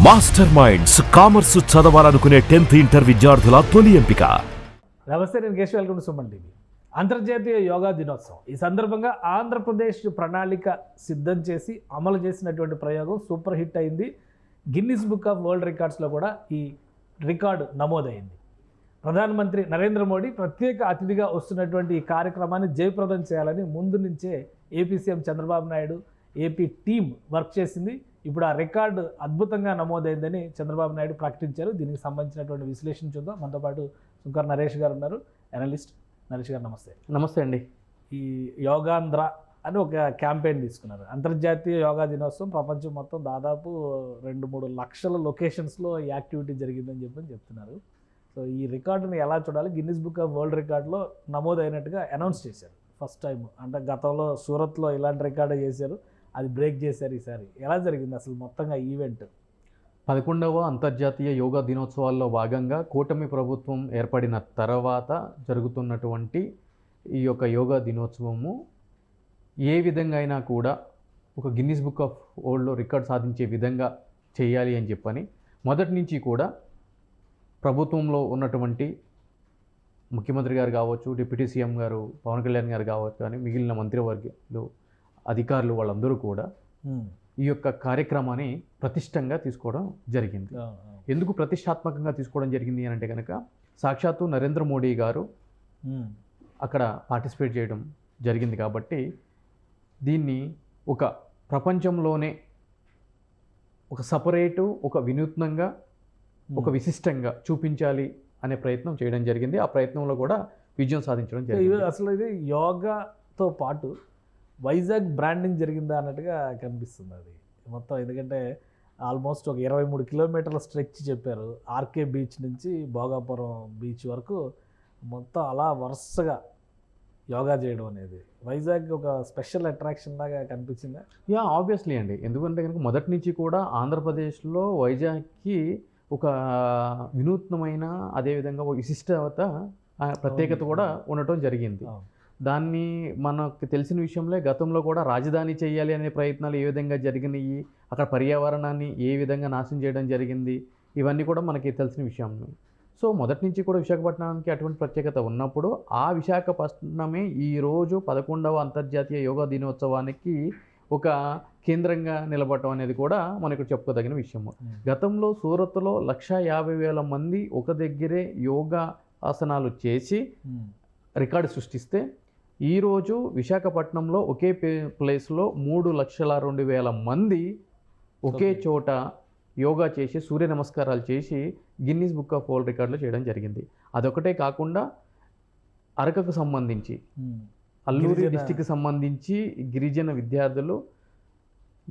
Master minds commerce చదవాలనుకునే 10th inter విద్యార్థుల తొలి ఎంపిక. నమస్తే, నేను Keshav. Welcome to Suman TV. అంతర్జాతీయ యోగా దినోత్సవం ఈ సందర్భంగా ఆంధ్రప్రదేశ్ ప్రణాళిక సిద్ధం చేసి అమలు చేసినటువంటి ప్రయోగం సూపర్ హిట్ అయింది. గిన్నిస్ బుక్ ఆఫ్ వరల్డ్ రికార్డ్స్లో కూడా ఈ రికార్డు నమోదైంది. ప్రధానమంత్రి నరేంద్ర మోడీ ప్రత్యేక అతిథిగా వస్తున్నటువంటి ఈ కార్యక్రమాన్ని జయప్రదం చేయాలని ముందు నుంచే AP CM Chandrababu Naidu AP team work చేసింది. ఇప్పుడు ఆ రికార్డు అద్భుతంగా నమోదైందని చంద్రబాబు నాయుడు ప్రకటించారు. దీనికి సంబంధించినటువంటి విశ్లేషణ చూద్దాం. మనతో పాటు సుంకర్ నరేష్ గారు ఉన్నారు, అనలిస్ట్. నరేష్ గారు నమస్తే. నమస్తే అండి. ఈ యోగాంధ్ర అని ఒక క్యాంపెయిన్ తీసుకున్నారు. అంతర్జాతీయ యోగా దినోత్సవం ప్రపంచం మొత్తం దాదాపు 2-3 లక్షల లొకేషన్స్లో ఈ యాక్టివిటీ జరిగిందని చెప్తున్నారు. సో ఈ రికార్డుని ఎలా చూడాలి? గిన్నిస్ బుక్ ఆఫ్ వరల్డ్ రికార్డులో నమోదైనట్టుగా అనౌన్స్ చేశారు ఫస్ట్ టైం. అంటే గతంలో సూరత్లో ఇలాంటి రికార్డు చేశారు, అది బ్రేక్ చేశారు. ఈసారి ఎలా జరిగింది అసలు మొత్తంగా ఈవెంట్? 11వ అంతర్జాతీయ యోగా దినోత్సవాల్లో భాగంగా కూటమి ప్రభుత్వం ఏర్పడిన తర్వాత జరుగుతున్నటువంటి ఈ యొక్క యోగా దినోత్సవము ఏ విధంగా అయినా కూడా ఒక గిన్నిస్ బుక్ ఆఫ్ వరల్డ్లో రికార్డ్ సాధించే విధంగా చేయాలి అని చెప్పని మొదటి నుంచి కూడా ప్రభుత్వంలో ఉన్నటువంటి ముఖ్యమంత్రి గారు కావచ్చు, డిప్యూటీ సీఎం గారు పవన్ కళ్యాణ్ గారు కావచ్చు, కానీ మిగిలిన మంత్రివర్గాలు అధికారులు వాళ్ళందరూ కూడా ఈ యొక్క కార్యక్రమాన్ని ప్రతిష్టంగా తీసుకోవడం జరిగింది. ఎందుకు ప్రతిష్టాత్మకంగా తీసుకోవడం జరిగింది అని అంటే కనుక సాక్షాత్తు నరేంద్ర మోడీ గారు అక్కడ పార్టిసిపేట్ చేయడం జరిగింది కాబట్టి దీన్ని ఒక ప్రపంచంలోనే ఒక సపరేటు, ఒక వినూత్నంగా, ఒక విశిష్టంగా చూపించాలి అనే ప్రయత్నం చేయడం జరిగింది. ఆ ప్రయత్నంలో కూడా విజయం సాధించడం జరిగింది. అసలు ఇది యోగాతో పాటు వైజాగ్ బ్రాండింగ్ జరిగిందా అన్నట్టుగా కనిపిస్తుంది అది మొత్తం. ఎందుకంటే ఆల్మోస్ట్ ఒక 23 కిలోమీటర్ల స్ట్రెచ్ చెప్పారు. ఆర్కే బీచ్ నుంచి భోగాపురం బీచ్ వరకు మొత్తం అలా వరుసగా యోగా చేయడం అనేది వైజాగ్ ఒక స్పెషల్ అట్రాక్షన్ లాగా కనిపించిందా? ఆబ్వియస్లీ అండి. ఎందుకంటే కనుక మొదటి నుంచి కూడా ఆంధ్రప్రదేశ్లో వైజాగ్కి ఒక వినూత్నమైన, అదేవిధంగా ఒక విశిష్టత, ప్రత్యేకత కూడా ఉండటం జరిగింది. దాన్ని మనకు తెలిసిన విషయంలో గతంలో కూడా రాజధాని చేయాలి అనే ప్రయత్నాలు ఏ విధంగా జరిగినాయి, అక్కడ పర్యావరణాన్ని ఏ విధంగా నాశనం చేయడం జరిగింది, ఇవన్నీ కూడా మనకి తెలిసిన విషయం. సో మొదటి నుంచి కూడా విశాఖపట్నానికి అటువంటి ప్రత్యేకత ఉన్నప్పుడు ఆ విశాఖపట్నమే ఈరోజు 11వ అంతర్జాతీయ యోగా దినోత్సవానికి ఒక కేంద్రంగా నిలబడటం అనేది కూడా మనకు చెప్పుకోదగిన విషయము. గతంలో సూరత్లో 150,000 మంది ఒక దగ్గరే యోగా ఆసనాలు చేసి రికార్డు సృష్టిస్తే ఈరోజు విశాఖపట్నంలో ఒకే ప్లేస్లో 3,02,000 మంది ఒకే చోట యోగా చేసి, సూర్య నమస్కారాలు చేసి గిన్నిస్ బుక్ ఆఫ్ వరల్డ్ రికార్డులో చేయడం జరిగింది. అదొకటే కాకుండా అరకకు సంబంధించి, అల్లూరి డిస్టిక్కి సంబంధించి గిరిజన విద్యార్థులు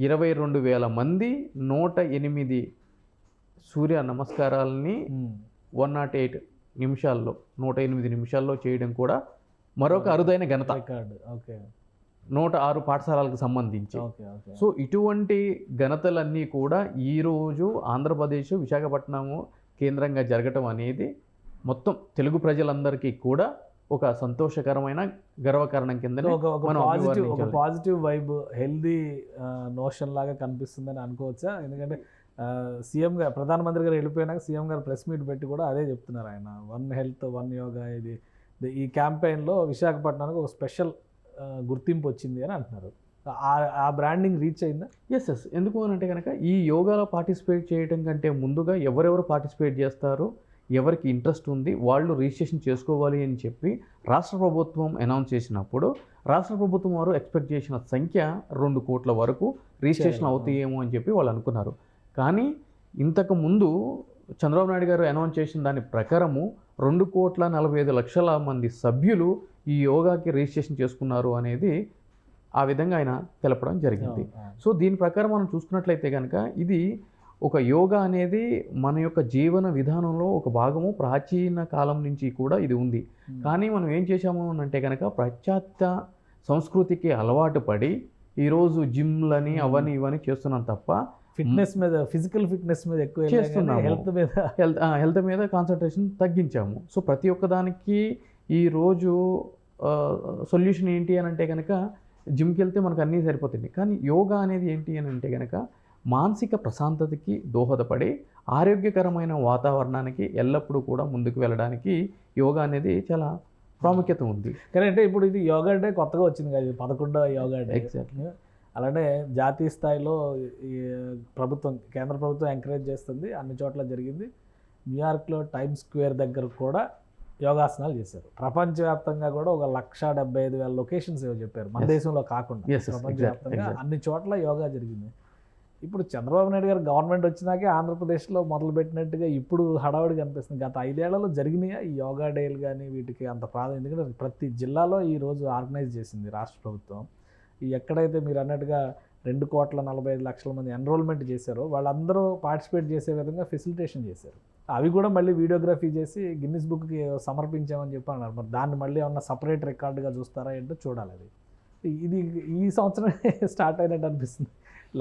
22,000 మంది 108 సూర్య నమస్కారాలని 108 నిమిషాల్లో 108 నిమిషాల్లో చేయడం కూడా మరొక అరుదైన ఘనత. 106 పాఠశాలలకు సంబంధించి. సో ఇటువంటి ఘనతలన్నీ కూడా ఈరోజు ఆంధ్రప్రదేశ్ విశాఖపట్నము కేంద్రంగా జరగటం అనేది మొత్తం తెలుగు ప్రజలందరికీ కూడా ఒక సంతోషకరమైన గర్వకారణం కింద ఒక పాజిటివ్ వైబ్, హెల్దీ నోషన్ లాగా కనిపిస్తుందని అనుకోవచ్చా? ఎందుకంటే సీఎం గారు, ప్రధానమంత్రి గారు వెళ్ళిపోయినాక సీఎం గారు ప్రెస్ మీట్ పెట్టి కూడా అదే చెప్తున్నారు. ఆయన వన్ హెల్త్ వన్ యోగా, ఇది ఈ క్యాంపెయిన్లో విశాఖపట్నానికి ఒక స్పెషల్ గుర్తింపు వచ్చింది అని అంటున్నారు. ఆ బ్రాండింగ్ రీచ్ అయిందా? ఎస్. ఎందుకు అని అంటే కనుక ఈ యోగాలో పార్టిసిపేట్ చేయడం కంటే ముందుగా ఎవరెవరు పార్టిసిపేట్ చేస్తారో, ఎవరికి ఇంట్రెస్ట్ ఉంది వాళ్ళు రిజిస్ట్రేషన్ చేసుకోవాలి అని చెప్పి రాష్ట్ర ప్రభుత్వం అనౌన్స్ చేసినప్పుడు రాష్ట్ర ప్రభుత్వం వారు ఎక్స్పెక్ట్ చేసిన సంఖ్య 2 కోట్ల వరకు రిజిస్ట్రేషన్ అవుతాయేమో అని చెప్పి వాళ్ళు అనుకున్నారు. కానీ ఇంతకు ముందు చంద్రబాబు నాయుడు గారు అనౌన్స్ చేసిన దాని ప్రకారము 2,45,00,000 మంది సభ్యులు ఈ యోగాకి రిజిస్ట్రేషన్ చేసుకున్నారు అనేది ఆ విధంగా ఆయన తెలపడం జరిగింది. సో దీని ప్రకారం మనం చూసుకున్నట్లయితే కనుక ఇది ఒక యోగా అనేది మన యొక్క జీవన విధానంలో ఒక భాగము. ప్రాచీన కాలం నుంచి కూడా ఇది ఉంది. కానీ మనం ఏం చేశాము అంటే కనుక పాశ్చాత్య సంస్కృతికి అలవాటు పడి ఈరోజు జిమ్లని అవన్నీ ఇవన్నీ చేస్తున్నాం తప్ప ఫిట్నెస్ మీద, ఫిజికల్ ఫిట్నెస్ మీద ఎక్కువ చేస్తున్నాము, హెల్త్ మీద కాన్సన్ట్రేషన్ తగ్గించాము. సో ప్రతి ఒక్కదానికి ఈరోజు సొల్యూషన్ ఏంటి అని అంటే కనుక జిమ్కి వెళ్తే మనకు అన్నీ సరిపోతుంది. కానీ యోగా అనేది ఏంటి అని అంటే కనుక మానసిక ప్రశాంతతకి దోహదపడి ఆరోగ్యకరమైన వాతావరణానికి ఎల్లప్పుడూ కూడా ముందుకు వెళ్ళడానికి యోగా అనేది చాలా ప్రాముఖ్యత ఉంది. కానీ అంటే ఇప్పుడు ఇది యోగా డే కొత్తగా వచ్చింది కదా, ఇది 11వ యోగా డే. ఎగ్జాక్ట్లీ. అలానే జాతీయ స్థాయిలో ఈ కేంద్ర ప్రభుత్వం ఎంకరేజ్ చేస్తుంది, అన్ని చోట్ల జరిగింది. న్యూయార్క్లో టైమ్స్ స్క్వేర్ దగ్గర కూడా యోగాసనాలు చేశారు. ప్రపంచవ్యాప్తంగా కూడా ఒక 1,75,000 లొకేషన్స్ ఏవో చెప్పారు, మన దేశంలో కాకుండా ప్రపంచవ్యాప్తంగా అన్ని చోట్ల యోగా జరిగింది. ఇప్పుడు చంద్రబాబు నాయుడు గారు గవర్నమెంట్ వచ్చినాకే ఆంధ్రప్రదేశ్లో మొదలుపెట్టినట్టుగా ఇప్పుడు హడావుడి కనిపిస్తుంది. గత 5 ఏళ్లలో జరిగినాయా ఈ యోగా డేలు కానీ వీటికి అంత ప్రాధాన్యత? ఎందుకంటే ప్రతి జిల్లాలో ఈరోజు ఆర్గనైజ్ చేసింది రాష్ట్ర ప్రభుత్వం. ఎక్కడైతే మీరు అన్నట్టుగా 2,45,00,000 మంది ఎన్రోల్మెంట్ చేశారో వాళ్ళందరూ పార్టిసిపేట్ చేసే విధంగా ఫెసిలిటేషన్ చేశారు. అవి కూడా మళ్ళీ వీడియోగ్రఫీ చేసి గిన్నిస్ బుక్కి సమర్పించామని చెప్పి అన్నారు. మరి దాన్ని మళ్ళీ ఏమన్నా సపరేట్ రికార్డుగా చూస్తారా ఏంటో చూడాలి. అది ఇది ఈ సంవత్సరమే స్టార్ట్ అయినట్టు అనిపిస్తుంది.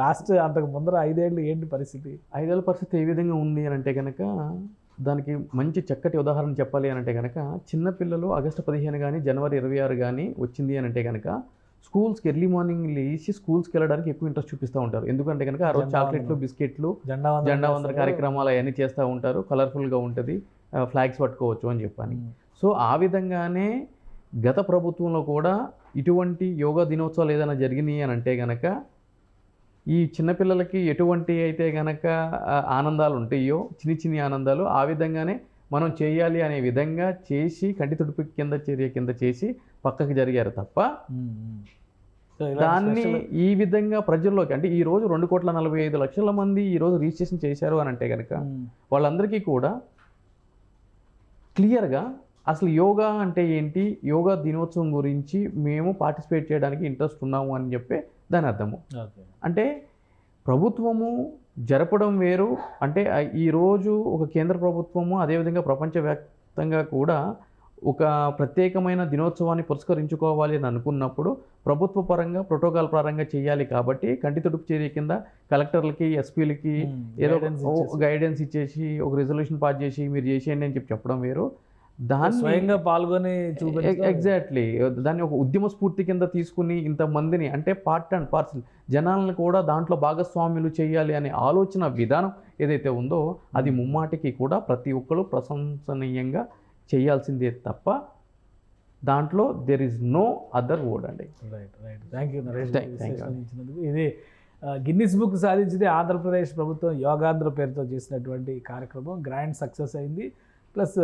లాస్ట్ అంతకు ముందర 5 ఏళ్ళు ఏంటి పరిస్థితి? 5 ఏళ్ళ పరిస్థితి ఏ విధంగా ఉంది అని అంటే కనుక దానికి మంచి చక్కటి ఉదాహరణ చెప్పాలి అని అంటే కనుక చిన్నపిల్లలు ఆగస్టు 15 కానీ జనవరి 26 కానీ వచ్చింది అని అంటే కనుక స్కూల్స్కి ఎర్లీ మార్నింగ్ లేచి స్కూల్స్కి వెళ్ళడానికి ఎక్కువ ఇంట్రెస్ట్ చూపిస్తూ ఉంటారు. ఎందుకంటే కనుక ఆ రోజు చాక్లెట్లు, బిస్కెట్లు, జెండా వందన కార్యక్రమాలు అవన్నీ చేస్తూ ఉంటారు. కలర్ఫుల్గా ఉంటుంది, ఫ్లాగ్స్ పట్టుకోవచ్చు అని చెప్పని. సో ఆ విధంగానే గత ప్రభుత్వంలో కూడా ఇటువంటి యోగా దినోత్సవాలు ఏదైనా జరిగినాయి అని అంటే కనుక ఈ చిన్నపిల్లలకి ఎటువంటి అయితే కనుక ఆనందాలు ఉంటాయో, చిన్ని ఆనందాలు, ఆ విధంగానే మనం చేయాలి అనే విధంగా చేసి కంటి తుడుపు చర్య కింద చేసి పక్కకి జరిగారు తప్ప దాన్ని ఈ విధంగా ప్రజల్లోకి అంటే ఈ రోజు 2,45,00,000 మంది ఈరోజు రిజిస్ట్రేషన్ చేశారు అని అంటే కనుక వాళ్ళందరికీ కూడా క్లియర్గా అసలు యోగా అంటే ఏంటి, యోగా దినోత్సవం గురించి మేము పార్టిసిపేట్ చేయడానికి ఇంట్రెస్ట్ ఉన్నాము అని చెప్పి దాని అర్థము. అంటే ప్రభుత్వము జరపడం వేరు, అంటే ఈరోజు ఒక కేంద్ర ప్రభుత్వము అదేవిధంగా ప్రపంచవ్యాప్తంగా కూడా ఒక ప్రత్యేకమైన దినోత్సవాన్ని పురస్కరించుకోవాలి అని అనుకున్నప్పుడు ప్రభుత్వ పరంగా ప్రోటోకాల్ పరంగా చేయాలి. కాబట్టి కంటి తుడుపు చర్య కింద కలెక్టర్లకి, ఎస్పీలకి ఏదో గైడెన్స్ ఇచ్చేసి ఒక రెజల్యూషన్ పాస్ చేసి మీరు చేసేయండి అని చెప్పడం వేరు. దాన్ని స్వయంగా పాల్గొని ఎగ్జాక్ట్లీ దాన్ని ఒక ఉద్యమ స్ఫూర్తి కింద తీసుకుని ఇంతమందిని అంటే పార్ట్ అండ్ పార్సల్ జనాలను కూడా దాంట్లో భాగస్వాములు చేయాలి అనే ఆలోచన విధానం ఏదైతే ఉందో అది ముమ్మాటికి కూడా ప్రతి ఒక్కరు ప్రశంసనీయంగా చేయాల్సిందే తప్ప దాంట్లో there is no other word అండి. రైట్. Thank you Naresh. ఇది గిన్నిస్ బుక్ సాధించింది ఆంధ్రప్రదేశ్ ప్రభుత్వం యోగాంధ్ర పేరుతో చేసినటువంటి కార్యక్రమం గ్రాండ్ సక్సెస్ అయింది. ప్లస్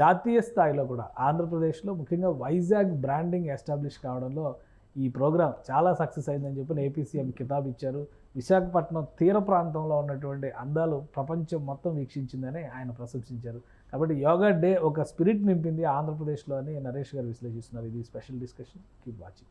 జాతీయ స్థాయిలో కూడా ఆంధ్రప్రదేశ్లో ముఖ్యంగా వైజాగ్ బ్రాండింగ్ ఎస్టాబ్లిష్ కావడంలో ఈ ప్రోగ్రాం చాలా సక్సెస్ అయిందని చెప్పి ఏపీ సీఎం కితాబ్ ఇచ్చారు. విశాఖపట్నం తీర ప్రాంతంలో ఉన్నటువంటి అందాలు ప్రపంచం మొత్తం వీక్షించిందని ఆయన ప్రశంసించారు. కాబట్టి యోగా డే ఒక స్పిరిట్ నింపింది ఆంధ్రప్రదేశ్లో అని నరేష్ గారు విశ్లేషిస్తున్నారు. ఇది స్పెషల్ డిస్కషన్. Keep watching.